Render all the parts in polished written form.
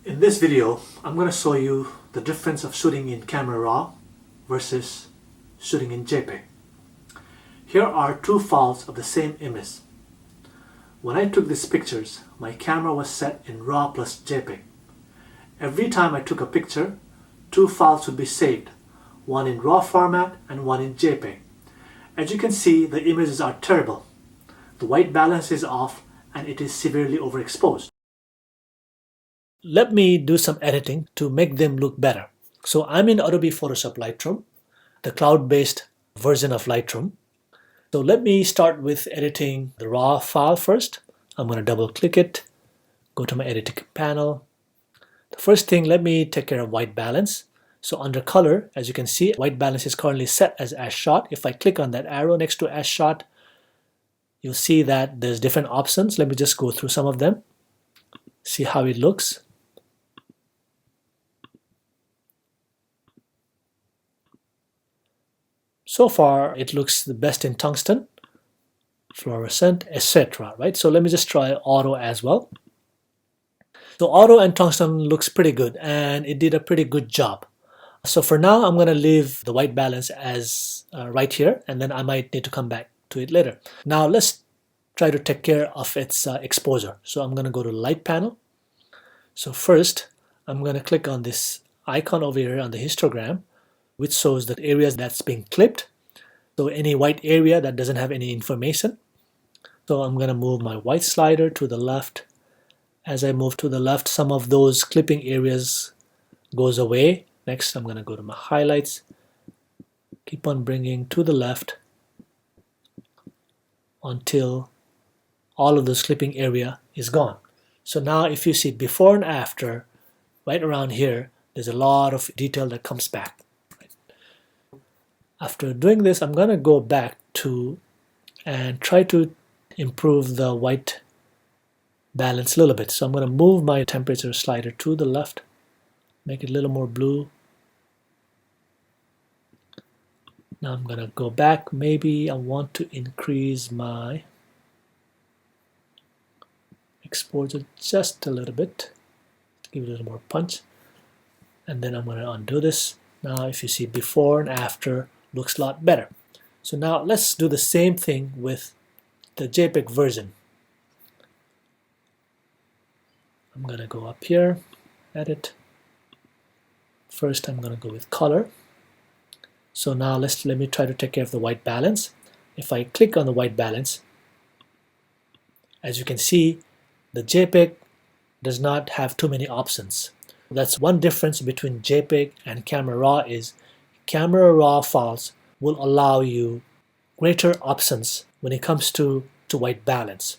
In this video, I'm going to show you the difference of shooting in Camera Raw versus shooting in Jpeg. Here are two files of the same image. When I took these pictures, my camera was set in RAW plus Jpeg. Every time I took a picture, two files would be saved, one in RAW format and one in Jpeg. As you can see, the images are terrible. The white balance is off and it is severely overexposed. Let me do some editing to make them look better. So I'm in Adobe Photoshop Lightroom, the cloud-based version of Lightroom. So let me start with editing the raw file first. I'm going to double click it, go to my editing panel. The first thing, let me take care of white balance. So under color, as you can see, white balance is currently set as shot. If I click on that arrow next to as shot, you'll see that there's different options. Let me just go through some of them, see how it looks. So far, it looks the best in tungsten, fluorescent, etc. Right? So let me just try auto as well. So auto and tungsten looks pretty good, and it did a pretty good job. So for now, I'm going to leave the white balance as right here, and then I might need to come back to it later. Now let's try to take care of its exposure. So I'm going to go to light panel. So first, I'm going to click on this icon over here on the histogram, which shows the areas that's being clipped. So any white area that doesn't have any information. So I'm going to move my white slider to the left. As I move to the left, some of those clipping areas goes away. Next, I'm going to go to my highlights. Keep on bringing to the left until all of this clipping area is gone. So now if you see before and after, right around here, there's a lot of detail that comes back. After doing this, I'm going to go back to and try to improve the white balance a little bit. So I'm going to move my temperature slider to the left, make it a little more blue. Now I'm going to go back. Maybe I want to increase my exposure just a little bit, give it a little more punch. And then I'm going to undo this. Now if you see before and after, looks a lot better. So now let's do the same thing with the Jpeg version. I'm going to go up here, edit. First I'm going to go with color. So now let me try to take care of the white balance. If I click on the white balance, as you can see, the Jpeg does not have too many options. That's one difference between Jpeg and Camera Raw is Camera Raw files will allow you greater options when it comes to white balance.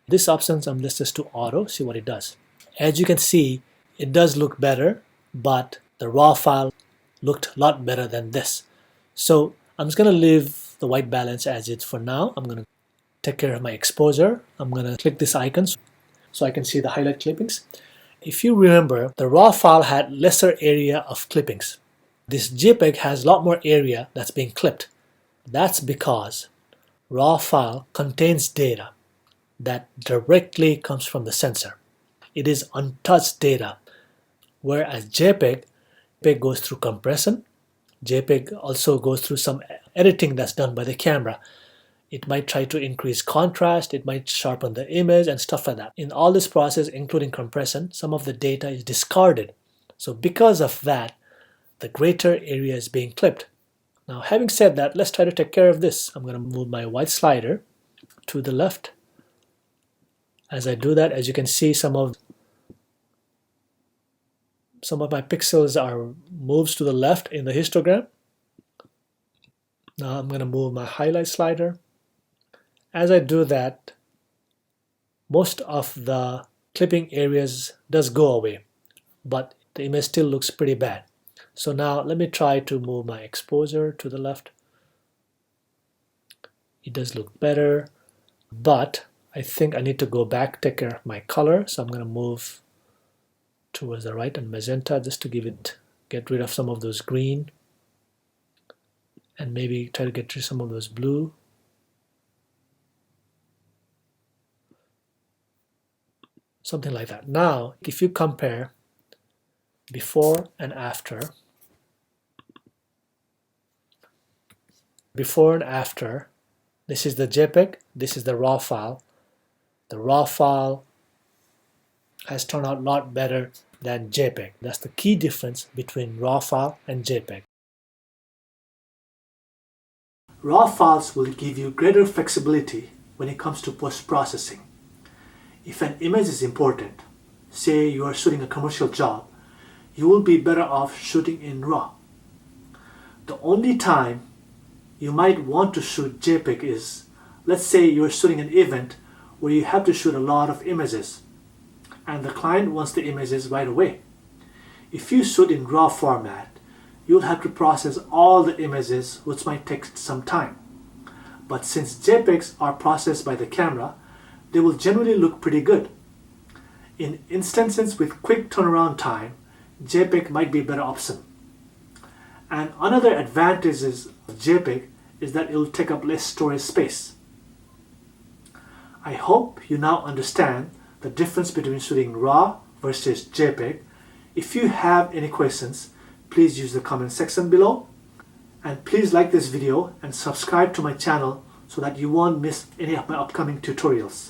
This options I'm listed to auto, see what it does. As you can see, it does look better, but the raw file looked a lot better than this. So I'm just going to leave the white balance as is for now. I'm going to take care of my exposure. I'm going to click this icon so I can see the highlight clippings. If you remember, the raw file had lesser area of clippings. This Jpeg has a lot more area that's being clipped. That's because raw file contains data that directly comes from the sensor. It is untouched data, whereas Jpeg goes through compression. Jpeg also goes through some editing that's done by the camera. It might try to increase contrast, it might sharpen the image and stuff like that. In all this process, including compression, some of the data is discarded. So because of that, the greater area is being clipped. Now having said that, let's try to take care of this. I'm going to move my white slider to the left. As I do that, as you can see, some of my pixels are moves to the left in the histogram. Now I'm going to move my highlight slider. As I do that, most of the clipping areas does go away, but the image still looks pretty bad. So now let me try to move my exposure to the left. It does look better, but I think I need to go back, take care of my color. So I'm going to move towards the right and magenta just to get rid of some of those green, and maybe try to get rid of some of those blue. something like that. Now, if you compare before and after, this is the JPEG, this is the raw file. The raw file has turned out a lot better than JPEG. That's the key difference between raw file and JPEG. Raw files will give you greater flexibility when it comes to post-processing. If an image is important, say you are shooting a commercial job, you will be better off shooting in RAW. The only time you might want to shoot JPEG is, let's say you're shooting an event where you have to shoot a lot of images and the client wants the images right away. If you shoot in RAW format, you'll have to process all the images, which might take some time. But since JPEGs are processed by the camera, they will generally look pretty good. In instances with quick turnaround time, JPEG might be a better option. And another advantage of JPEG is that it will take up less storage space. I hope you now understand the difference between shooting RAW versus JPEG. If you have any questions, please use the comment section below. And please like this video and subscribe to my channel so that you won't miss any of my upcoming tutorials.